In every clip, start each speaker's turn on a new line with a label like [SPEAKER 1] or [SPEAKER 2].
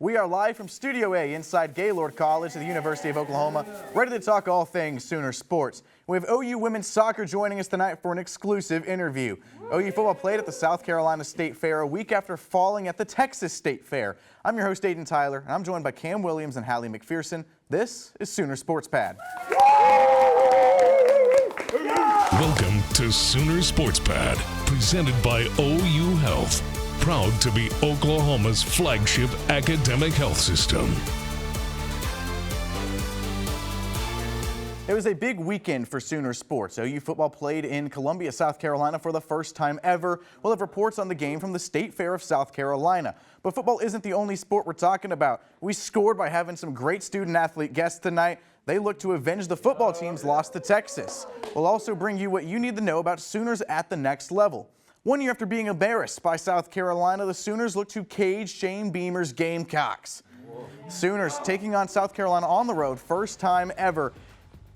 [SPEAKER 1] We are live from Studio A inside Gaylord College at the University of Oklahoma, ready to talk all things Sooner sports. We have OU women's soccer joining us tonight for an exclusive interview. OU football played at the South Carolina State Fair a week after falling at the Texas State Fair. I'm your host, Aiden Tyler, and I'm joined by Cam Williams and Hallie McPherson. This is Sooner Sports Pad.
[SPEAKER 2] Welcome to Sooner Sports Pad, presented by OU Health. Proud to be Oklahoma's flagship academic health system.
[SPEAKER 1] It was a big weekend for Sooner sports. OU football played in Columbia, South Carolina for the first time ever. We'll have reports on the game from the State Fair of South Carolina. But football isn't the only sport we're talking about. We scored by having some great student athlete guests tonight. They look to avenge the football team's loss to Texas. We'll also bring you what you need to know about Sooners at the next level. 1 year after being embarrassed by South Carolina, the Sooners look to cage Shane Beamer's Gamecocks. Sooners taking on South Carolina on the road, first time ever.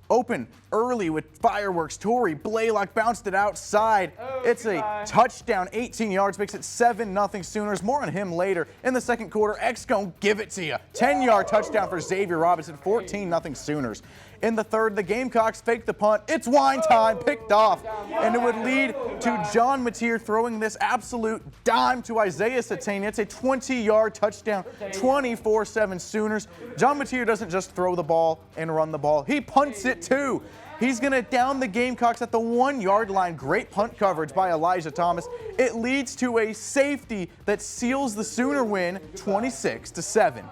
[SPEAKER 1] Open early with fireworks. Torrey Blaylock bounced it outside. It's a touchdown, 18 yards, makes it 7-0 Sooners. More on him later. In the second quarter, X gon' give it to you. 10-yard touchdown for Xavier Robinson, 14-0 Sooners. In the third, the Gamecocks faked the punt. It's wine time, picked off. And it would lead to John Mateer throwing this absolute dime to Isaiah Satania. It's a 20-yard touchdown, 24-7 Sooners. John Mateer doesn't just throw the ball and run the ball. He punts it too. He's going to down the Gamecocks at the 1-yard line. Great punt coverage by Elijah Thomas. It leads to a safety that seals the Sooner win, 26-7.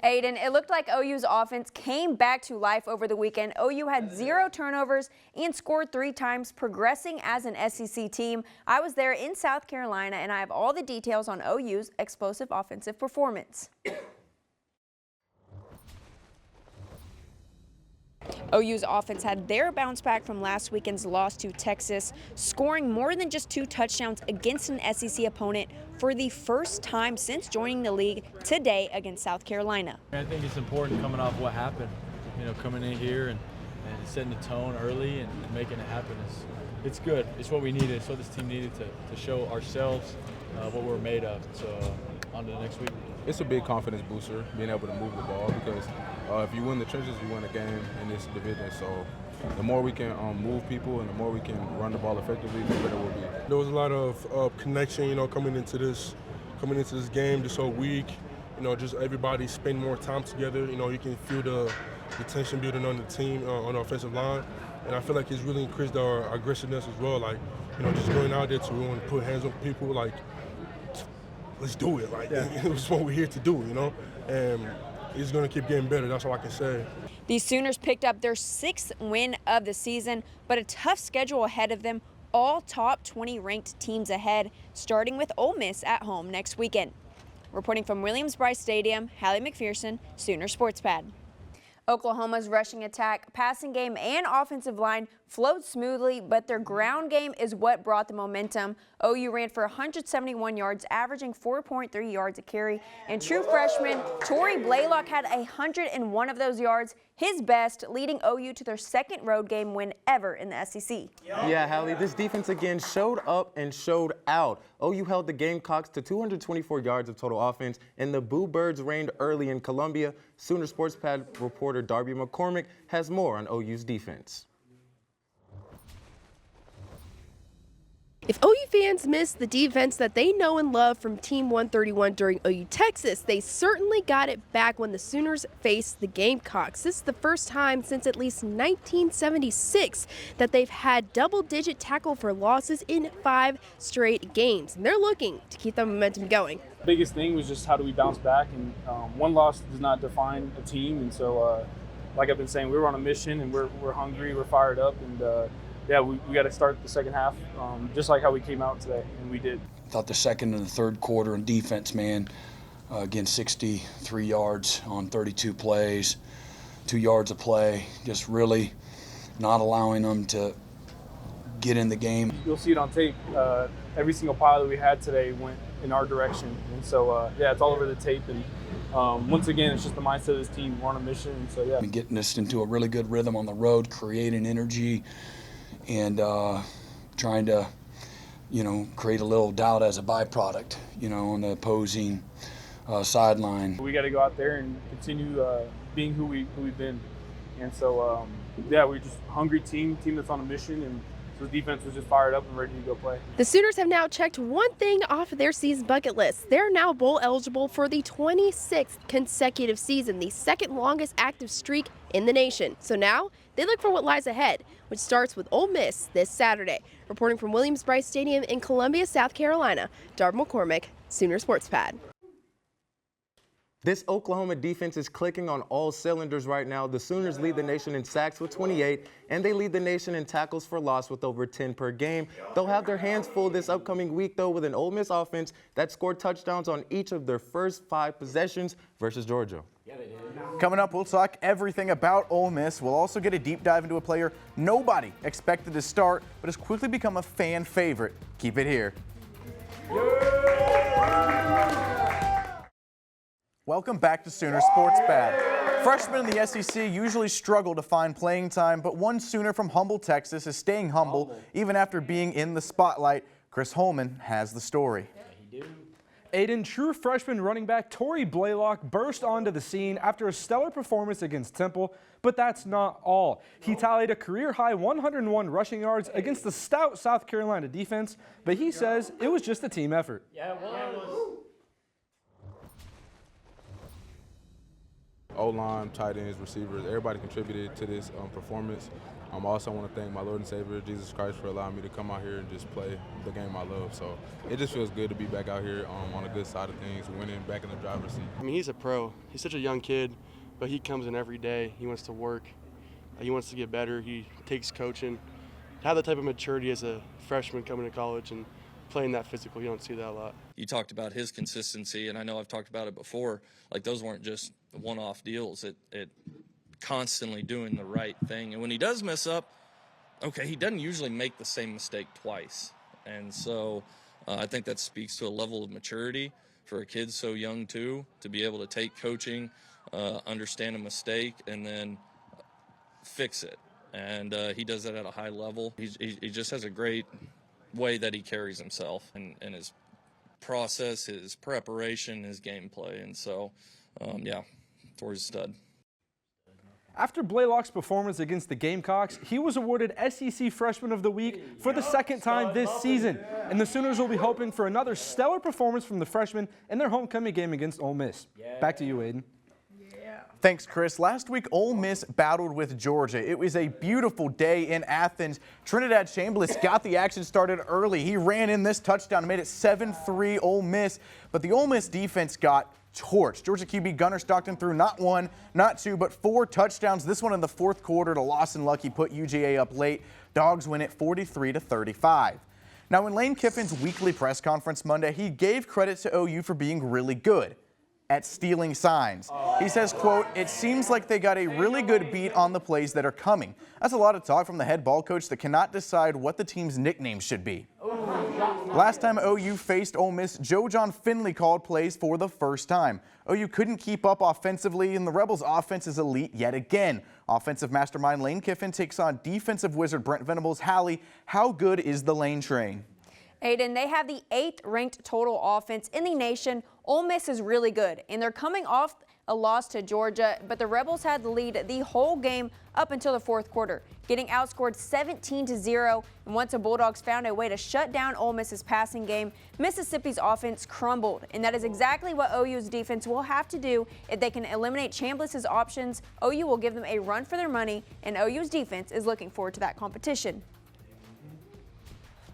[SPEAKER 3] Aiden, it looked like OU's offense came back to life over the weekend. OU had 0 turnovers and scored 3 times, progressing as an SEC team. I was there in South Carolina, and I have all the details on OU's explosive offensive performance. OU's offense had their bounce back from last weekend's loss to Texas, scoring more than just 2 touchdowns against an SEC opponent for the first time since joining the league today against South Carolina.
[SPEAKER 4] I think it's important coming off what happened, coming in here and setting the tone early and making it happen. It's good. It's what we needed. It's what this team needed to show ourselves what we're made of. So on to the next week.
[SPEAKER 5] It's a big confidence booster being able to move the ball because if you win the trenches, you win a game in this division. So the more we can move people and the more we can run the ball effectively, the better we'll be.
[SPEAKER 6] There was a lot of connection, coming into this game this whole week. Just everybody spend more time together. You can feel the tension building on the team on the offensive line, and I feel like it's really increased our aggressiveness as well. Like, just going out there to want to put hands on people, like. Let's do it. It's what we're here to do, and it's going to keep getting better. That's all I can say.
[SPEAKER 3] The Sooners picked up their 6th win of the season, but a tough schedule ahead of them. All top 20 ranked teams ahead, starting with Ole Miss at home next weekend. Reporting from Williams-Brice Stadium, Hallie McPherson, Sooner Sports Pad. Oklahoma's rushing attack, passing game, and offensive line flowed smoothly, but their ground game is what brought the momentum. OU ran for 171 yards, averaging 4.3 yards a carry, and true freshman Torrey Blaylock had 101 of those yards, his best, leading OU to their 2nd road game win ever in the SEC.
[SPEAKER 7] Yeah, Hallie, this defense again showed up and showed out. OU held the Gamecocks to 224 yards of total offense, and the Boo Birds reigned early in Columbia. Sooner Sports Pad reporter Darby McCormick has more on OU's defense.
[SPEAKER 8] If OU fans miss the defense that they know and love from Team 131 during OU Texas, they certainly got it back when the Sooners faced the Gamecocks. This is the first time since at least 1976 that they've had double-digit tackle for losses in 5 straight games, and they're looking to keep the momentum going.
[SPEAKER 9] The biggest thing was just how do we bounce back, and one loss does not define a team, and so like I've been saying, we were on a mission, and we're hungry, we're fired up, and yeah, we got to start the second half just like how we came out today, and we did.
[SPEAKER 10] I thought the second and the third quarter in defense, man, again, 63 yards on 32 plays, 2 yards of play, just really not allowing them to get in the game.
[SPEAKER 9] You'll see it on tape. Every single pile that we had today went in our direction, and so, yeah, it's all over the tape, and once again, it's just the mindset of this team. We're on a mission, and so, yeah.
[SPEAKER 10] Getting us into a really good rhythm on the road, creating energy, and trying to, create a little doubt as a byproduct, on the opposing sideline.
[SPEAKER 9] We got to go out there and continue being who we've been. And so, yeah, we're just a hungry team that's on a mission, and so the defense was just fired up and ready to go play.
[SPEAKER 8] The Sooners have now checked one thing off of their season bucket list. They're now bowl eligible for the 26th consecutive season, the second longest active streak in the nation. So now they look for what lies ahead, which starts with Ole Miss this Saturday. Reporting from Williams-Brice Stadium in Columbia, South Carolina, Darby McCormick, Sooner Sports Pad.
[SPEAKER 7] This Oklahoma defense is clicking on all cylinders right now. The Sooners lead the nation in sacks with 28, and they lead the nation in tackles for loss with over 10 per game. They'll have their hands full this upcoming week, though, with an Ole Miss offense that scored touchdowns on each of their first 5 possessions versus Georgia.
[SPEAKER 1] Coming up, we'll talk everything about Ole Miss. We'll also get a deep dive into a player nobody expected to start, but has quickly become a fan favorite. Keep it here. Welcome back to Sooner Sports Pad. Freshmen in the SEC usually struggle to find playing time, but one Sooner from Humble, Texas is staying humble even after being in the spotlight. Chris Holman has the story.
[SPEAKER 11] Aiden, true freshman running back Tory Blaylock burst onto the scene after a stellar performance against Temple, but that's not all. He tallied a career-high 101 rushing yards against the stout South Carolina defense, but he says it was just a team effort.
[SPEAKER 12] Yeah, it was.
[SPEAKER 5] O-line, tight ends, receivers, everybody contributed to this performance. I also want to thank my Lord and Savior, Jesus Christ, for allowing me to come out here and just play the game I love. So it just feels good to be back out here on the good side of things, winning, back in the driver's seat.
[SPEAKER 13] I mean, he's a pro. He's such a young kid, but he comes in every day. He wants to work. He wants to get better. He takes coaching. To have that type of maturity as a freshman coming to college and playing that physical, you don't see that a lot.
[SPEAKER 14] You talked about his consistency, and I know I've talked about it before. Like, those weren't just one-off deals. It constantly doing the right thing. And when he does mess up, okay, he doesn't usually make the same mistake twice. And so I think that speaks to a level of maturity for a kid so young, too, to be able to take coaching, understand a mistake, and then fix it. And he does that at a high level. He just has a great way that he carries himself and his process, his preparation, his gameplay. And so, yeah, Tory's a stud.
[SPEAKER 11] After Blaylock's performance against the Gamecocks, he was awarded SEC Freshman of the Week for the second time this season. And the Sooners will be hoping for another stellar performance from the freshman in their homecoming game against Ole Miss. Back to you, Aiden.
[SPEAKER 1] Thanks, Chris. Last week, Ole Miss battled with Georgia. It was a beautiful day in Athens. Trinidad Chambliss got the action started early. He ran in this touchdown and made it 7-3 Ole Miss. But the Ole Miss defense got torched. Georgia QB Gunnar Stockton threw not 1, not 2, but 4 touchdowns. This one in the fourth quarter to Lawson Lucky put UGA up late. Dogs win it 43-35. Now, in Lane Kiffin's weekly press conference Monday, he gave credit to OU for being really good at stealing signs. He says, quote, "It seems like they got a really good beat on the plays that are coming." That's a lot of talk from the head ball coach that cannot decide what the team's nickname should be. Last time OU faced Ole Miss, Joe John Finley called plays for the first time. OU couldn't keep up offensively, and the Rebels' offense is elite yet again. Offensive mastermind Lane Kiffin takes on defensive wizard Brent Venables. Hallie, how good is the Lane train?
[SPEAKER 3] Aiden, they have the 8th ranked total offense in the nation. Ole Miss is really good, and they're coming off a loss to Georgia, but the Rebels had the lead the whole game up until the fourth quarter, getting outscored 17-0. And once the Bulldogs found a way to shut down Ole Miss's passing game, Mississippi's offense crumbled. And that is exactly what OU's defense will have to do. If they can eliminate Chambliss's options, OU will give them a run for their money, and OU's defense is looking forward to that competition.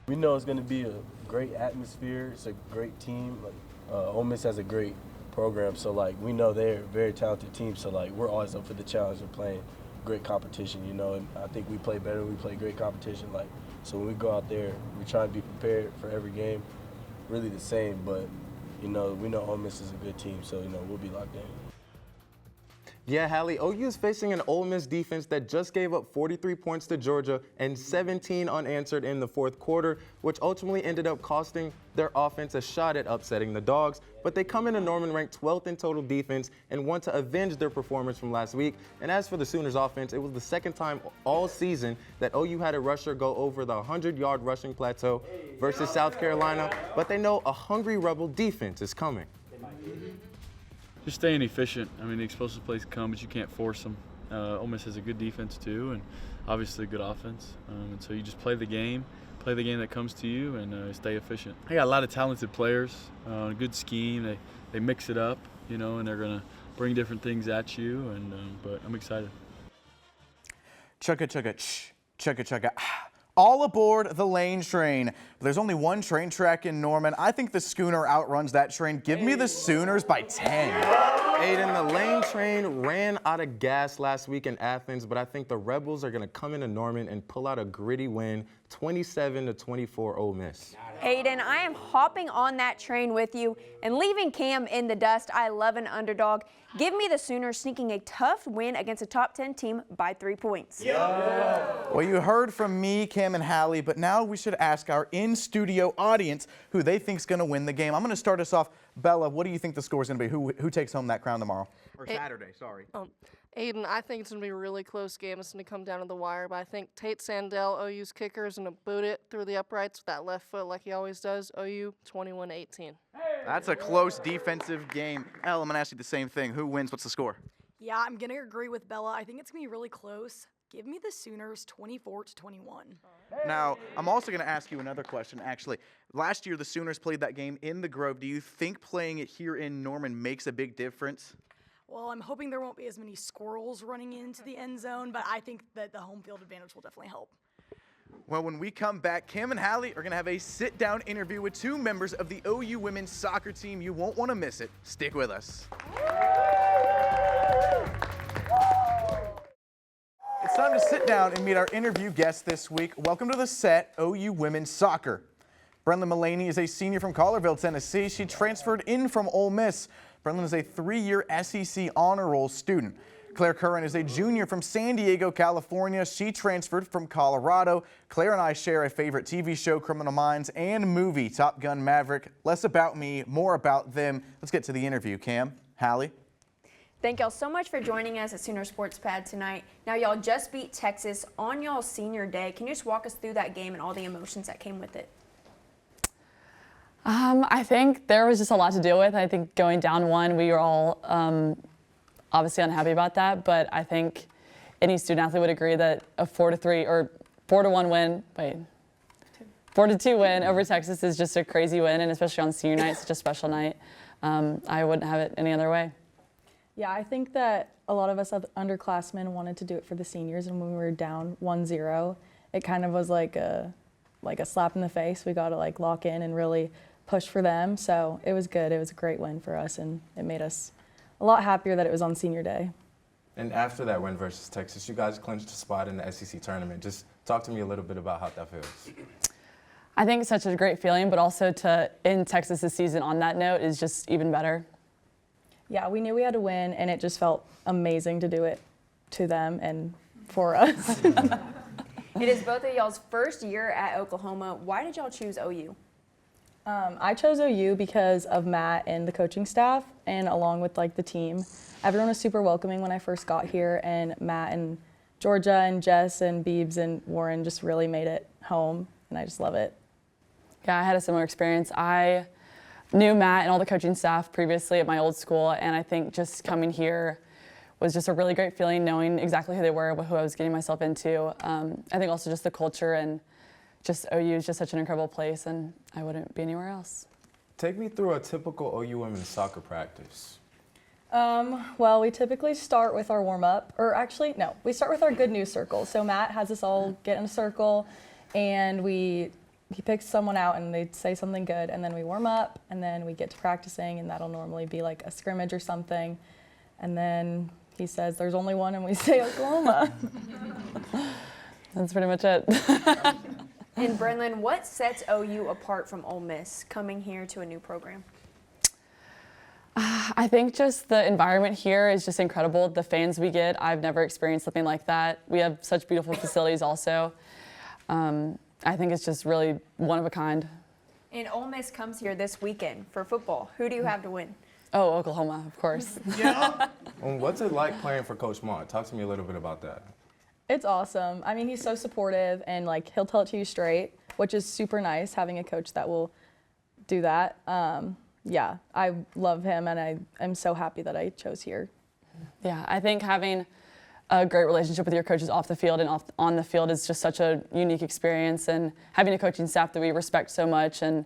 [SPEAKER 15] We know it's going to be a great atmosphere. It's a great team. Ole Miss has a great program, so we know they're a very talented team. So we're always up for the challenge of playing great competition, And I think we play better. We play great competition. So when we go out there, we try to be prepared for every game. Really the same, but we know Ole Miss is a good team, so we'll be locked in.
[SPEAKER 7] Yeah, Hallie, OU is facing an Ole Miss defense that just gave up 43 points to Georgia and 17 unanswered in the fourth quarter, which ultimately ended up costing their offense a shot at upsetting the Dogs. But they come into Norman ranked 12th in total defense and want to avenge their performance from last week. And as for the Sooners offense, it was the second time all season that OU had a rusher go over the 100-yard rushing plateau versus South Carolina. But they know a hungry Rebel defense is coming.
[SPEAKER 4] just staying efficient. I mean, the explosive plays come, but you can't force them. Ole Miss has a good defense too, and obviously a good offense. And so you just play the game that comes to you, and stay efficient. I got a lot of talented players, a good scheme. They mix it up, you know, and they're gonna bring different things at you. And but I'm excited.
[SPEAKER 1] Chugga chugga ch, chugga chugga ah. All aboard the Lane train. There's only one train track in Norman. I think the Schooner outruns that train. Give me the Sooners by 10.
[SPEAKER 7] Aiden, the Lane train ran out of gas last week in Athens, but I think the Rebels are going to come into Norman and pull out a gritty win, 27-24 Ole Miss.
[SPEAKER 3] Hayden, I am hopping on that train with you and leaving Cam in the dust. I love an underdog. Give me the Sooners sneaking a tough win against a top 10 team by 3 points.
[SPEAKER 1] Yeah. Well, you heard from me, Cam, and Hallie, but now we should ask our in-studio audience who they think is going to win the game. I'm going to start us off. Bella, what do you think the score is going to be? Who takes home that crown tomorrow? Or Saturday, sorry.
[SPEAKER 12] Aiden, I think it's going to be a really close game. It's going to come down to the wire, but I think Tate Sandell, OU's kicker, is going to boot it through the uprights with that left foot like he always does. OU 21-18.
[SPEAKER 1] That's a close defensive game. Elle, I'm going to ask you the same thing. Who wins? What's the score?
[SPEAKER 16] Yeah, I'm going to agree with Bella. I think it's going to be really close. Give me the Sooners 24-21.
[SPEAKER 1] Now, I'm also going to ask you another question, actually. Last year, the Sooners played that game in the Grove. Do you think playing it here in Norman makes a big difference?
[SPEAKER 16] Well, I'm hoping there won't be as many squirrels running into the end zone, but I think that the home field advantage will definitely help.
[SPEAKER 1] Well, when we come back, Cam and Hallie are going to have a sit-down interview with two members of the OU women's soccer team. You won't want to miss it. Stick with us. It's time to sit down and meet our interview guests this week. Welcome to the set, OU women's soccer. Brendan Mullaney is a senior from Collierville, Tennessee. She transferred in from Ole Miss. Brendan is a 3-year SEC honor roll student. Claire Curran is a junior from San Diego, California. She transferred from Colorado. Claire and I share a favorite TV show, Criminal Minds, and movie, Top Gun Maverick. Less about me, more about them. Let's get to the interview. Cam, Hallie.
[SPEAKER 3] Thank y'all so much for joining us at Sooner Sports Pad tonight. Now, y'all just beat Texas on y'all's senior day. Can you just walk us through that game and all the emotions that came with it?
[SPEAKER 17] I think there was just a lot to deal with. I think going down one, we were all obviously unhappy about that, but I think any student athlete would agree that a 4-3 or 4-1 win, 4-2 win over Texas is just a crazy win, and especially on senior night, such a special night. I wouldn't have it any other way.
[SPEAKER 18] Yeah, I think that a lot of us underclassmen wanted to do it for the seniors, and when we were down 1-0, it kind of was like a slap in the face. We got to lock in and really push for them. So it was good. It was a great win for us, and it made us a lot happier that it was on senior day.
[SPEAKER 7] And after that win versus Texas, you guys clinched a spot in the SEC tournament. Just talk to me a little bit about how that feels.
[SPEAKER 17] I think it's such a great feeling, but also to end Texas' season on that note is just even better.
[SPEAKER 18] Yeah, we knew we had to win, and it just felt amazing to do it to them and for us.
[SPEAKER 3] It is both of y'all's first year at Oklahoma. Why did y'all choose OU?
[SPEAKER 18] I chose OU because of Matt and the coaching staff, and along with the team. Everyone was super welcoming when I first got here, and Matt and Georgia and Jess and Beebs and Warren just really made it home, and I just love it.
[SPEAKER 17] Yeah, I had a similar experience. I knew Matt and all the coaching staff previously at my old school, and I think just coming here was just a really great feeling, knowing exactly who they were, who I was getting myself into. I think also just the culture, and just OU is just such an incredible place, and I wouldn't be anywhere else.
[SPEAKER 7] Take me through a typical OU women's soccer practice.
[SPEAKER 18] Well, we typically start with our warm-up, or actually, no, we start with our good news circle. So Matt has us all get in a circle, and he picks someone out, and they say something good, and then we warm up, and then we get to practicing, and that'll normally be a scrimmage or something, and then he says there's only one, and we say Oklahoma.
[SPEAKER 17] That's pretty much it.
[SPEAKER 3] And Brendan, what sets OU apart from Ole Miss coming here to a new program?
[SPEAKER 17] I think just the environment here is just incredible. The fans we get, I've never experienced something like that. We have such beautiful facilities also. I think it's just really one of a kind.
[SPEAKER 3] And Ole Miss comes here this weekend for football. Who do you have to win?
[SPEAKER 17] Oh, Oklahoma, of course.
[SPEAKER 7] Yeah. What's it like playing for Coach Mott? Talk to me a little bit about that.
[SPEAKER 18] It's awesome. I mean, he's so supportive, and he'll tell it to you straight, which is super nice having a coach that will do that. yeah, I love him, and I'm so happy that I chose here.
[SPEAKER 17] Yeah, I think having a great relationship with your coaches off the field and on the field is just such a unique experience, and having a coaching staff that we respect so much and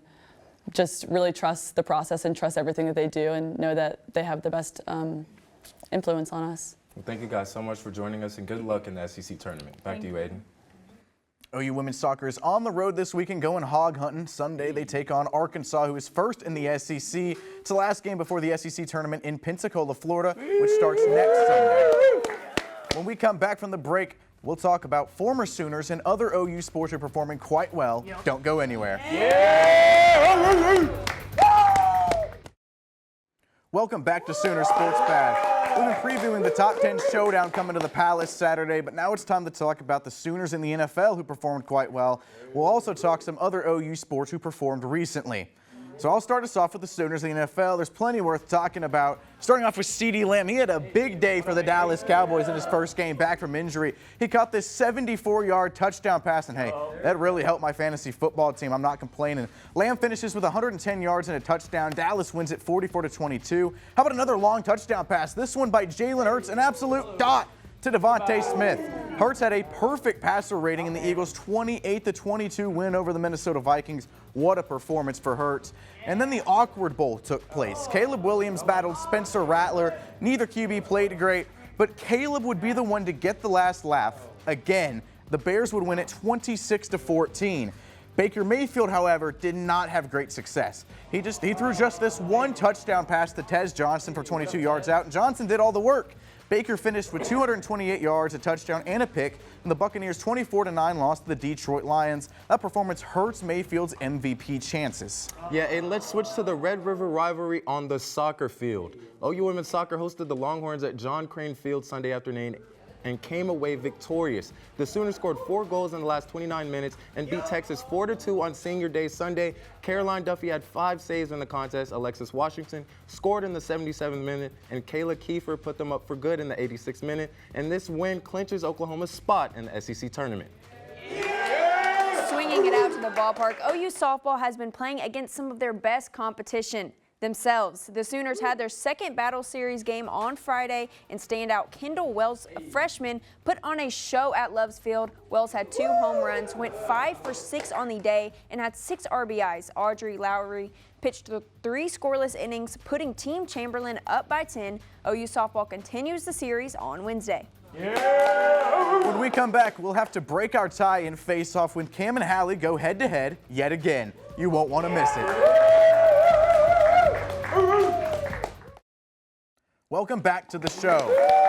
[SPEAKER 17] just really trust the process and trust everything that they do and know that they have the best influence on us.
[SPEAKER 7] Well, thank you guys so much for joining us, and good luck in the SEC tournament. Back to you, Aiden.
[SPEAKER 1] OU women's soccer is on the road this weekend going hog hunting. Sunday they take on Arkansas, who is first in the SEC. It's the last game before the SEC tournament in Pensacola, Florida, which starts next Sunday. When we come back from the break, we'll talk about former Sooners and other OU sports are performing quite well. Don't go anywhere. Welcome back to Sooner Sports Pad. We've been previewing the top 10 showdown coming to the Palace Saturday, but now it's time to talk about the Sooners in the NFL who performed quite well. We'll also talk some other OU sports who performed recently. So I'll start us off with the Sooners in the NFL. There's plenty worth talking about. Starting off with CeeDee Lamb. He had a big day for the Dallas Cowboys in his first game back from injury. He caught this 74-yard touchdown pass, and hey, that really helped my fantasy football team. I'm not complaining. Lamb finishes with 110 yards and a touchdown. Dallas wins it 44-22. How about another long touchdown pass? This one by Jalen Hurts, an absolute dot to Devontae Smith. Hurts had a perfect passer rating in the Eagles' 28-22 win over the Minnesota Vikings. What a performance for Hurts. And then the awkward bowl took place. Caleb Williams battled Spencer Rattler. Neither QB played great, but Caleb would be the one to get the last laugh. Again, the Bears would win it 26-14. Baker Mayfield, however, did not have great success. He threw just this one touchdown pass to Tez Johnson for 22 yards out, and Johnson did all the work. Baker finished with 228 yards, a touchdown, and a pick, and the Buccaneers' 24-9 loss to the Detroit Lions. That performance hurts Mayfield's MVP chances.
[SPEAKER 7] Yeah, and let's switch to the Red River rivalry on the soccer field. OU women's soccer hosted the Longhorns at John Crane Field Sunday afternoon and came away victorious. The Sooners scored 4 goals in the last 29 minutes and beat Texas 4-2 on Senior Day Sunday. Caroline Duffy had 5 saves in the contest. Alexis Washington scored in the 77th minute, and Kayla Kiefer put them up for good in the 86th minute. And this win clinches Oklahoma's spot in the SEC tournament.
[SPEAKER 3] Swinging it out to the ballpark, OU softball has been playing against some of their best competition themselves. The Sooners had their second Battle Series game on Friday, and standout Kendall Wells, a freshman, put on a show at Loves Field. Wells had 2 home runs, went 5 for 6 on the day, and had 6 RBIs. Audrey Lowry pitched 3 scoreless innings, putting Team Chamberlain up by 10. OU softball continues the series on Wednesday.
[SPEAKER 1] When we come back, we'll have to break our tie and face off when Cam and Hallie go head-to-head yet again. You won't want to miss it. Welcome back to the show.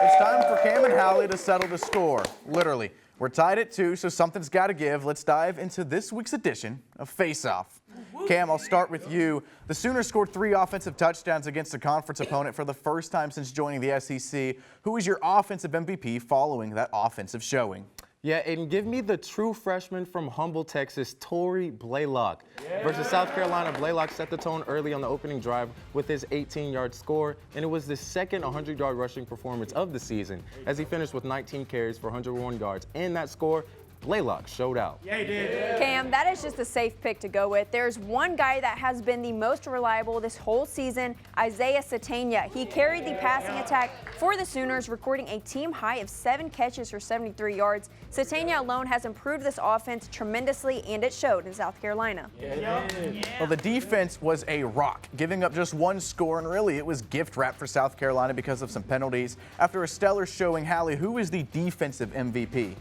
[SPEAKER 1] It's time for Cam and Hallie to settle the score. Literally. We're tied at 2, so something's got to give. Let's dive into this week's edition of Face Off. Cam, I'll start with you. The Sooners scored 3 offensive touchdowns against a conference opponent for the first time since joining the SEC. Who is your offensive MVP following that offensive showing?
[SPEAKER 7] Yeah, and give me the true freshman from Humble, Texas, Tory Blaylock. Versus South Carolina, Blaylock set the tone early on the opening drive with his 18-yard score, and it was the second 100-yard rushing performance of the season as he finished with 19 carries for 101 yards. And that score, Blaylock showed out.
[SPEAKER 3] Yeah, he did. Cam, that is just a safe pick to go with. There's one guy that has been the most reliable this whole season, Isaiah Satania. He carried the passing attack for the Sooners, recording a team high of 7 catches for 73 yards. Satania alone has improved this offense tremendously, and it showed in South Carolina.
[SPEAKER 1] Well, the defense was a rock, giving up just 1 score, and really it was gift wrap for South Carolina because of some penalties. After a stellar showing, Hallie, who is the defensive MVP?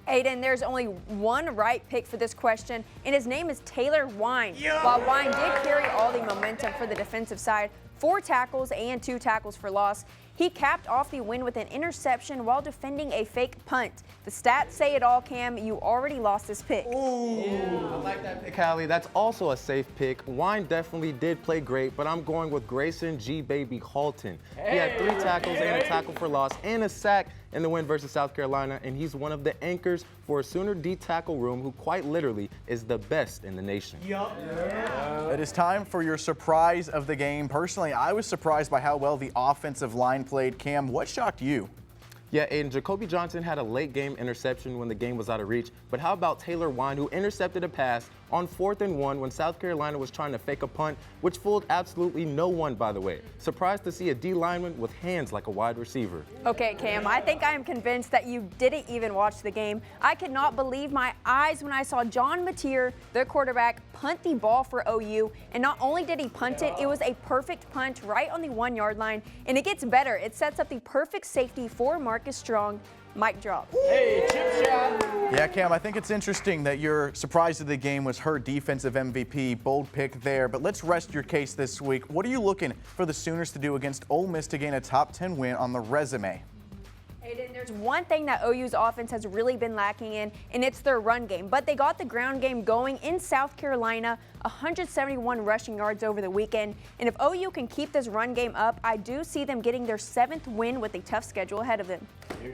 [SPEAKER 3] Aiden, there's only one right pick for this question, and his name is Taylor Wine. While Wine did carry all the momentum for the defensive side, 4 tackles and 2 tackles for loss, he capped off the win with an interception while defending a fake punt. The stats say it all, Cam. You already lost this pick.
[SPEAKER 7] Yeah, I like that pick, Hallie. That's also a safe pick. Wine definitely did play great, but I'm going with Grayson G. Baby Halton. He had 3 tackles and a tackle for loss and a sack in the win versus South Carolina, and he's one of the anchors for a Sooner D tackle room who quite literally is the best in the nation.
[SPEAKER 1] It is time for your surprise of the game. Personally, I was surprised by how well the offensive line played. Cam, what shocked you?
[SPEAKER 7] Yeah, Aiden, Jacoby Johnson had a late game interception when the game was out of reach, but how about Taylor Wine, who intercepted a pass on 4th and 1 when South Carolina was trying to fake a punt, which fooled absolutely no one, by the way. Surprised to see a D lineman with hands like a wide receiver.
[SPEAKER 3] Okay, Cam, I think I am convinced that you didn't even watch the game. I could not believe my eyes when I saw John Mateer, the quarterback, punt the ball for OU. And not only did he punt it, it was a perfect punt right on the 1-yard line. And it gets better. It sets up the perfect safety for Marcus Strong. Mic drop.
[SPEAKER 1] Hey, chip shot. Yeah, Cam, I think it's interesting that your surprise of the game was her defensive MVP. Bold pick there, but let's rest your case this week. What are you looking for the Sooners to do against Ole Miss to gain a top 10 win on the resume?
[SPEAKER 3] Aiden, there's one thing that OU's offense has really been lacking in, and it's their run game. But they got the ground game going in South Carolina, 171 rushing yards over the weekend. And if OU can keep this run game up, I do see them getting their 7th win with a tough schedule ahead of them.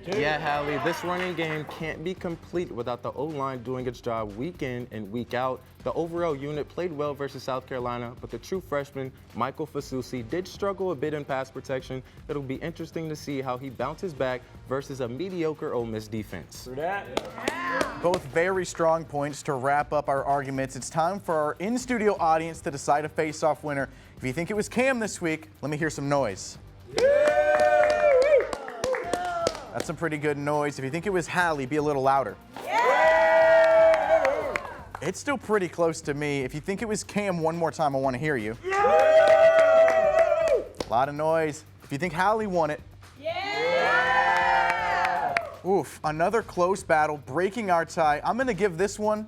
[SPEAKER 7] Yeah, Hallie, this running game can't be complete without the O-line doing its job week in and week out. The overall unit played well versus South Carolina, but the true freshman, Michael Fasusi, did struggle a bit in pass protection. It'll be interesting to see how he bounces back versus a mediocre Ole Miss defense.
[SPEAKER 1] Both very strong points to wrap up our arguments. It's time for our in-studio audience to decide a face-off winner. If you think it was Cam this week, let me hear some noise. That's some pretty good noise. If you think it was Hallie, be a little louder. It's still pretty close to me. If you think it was Cam one more time, I want to hear you. A lot of noise. If you think Hallie won it. Oof, another close battle, breaking our tie. I'm going to give this one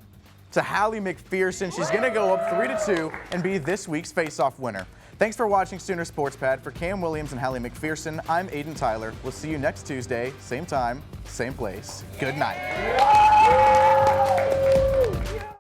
[SPEAKER 1] to Hallie McPherson. She's going to go up 3-2 and be this week's face-off winner. Thanks for watching Sooner Sports Pad. For Cam Williams and Hallie McPherson, I'm Aiden Tyler. We'll see you next Tuesday, same time, same place. Good night.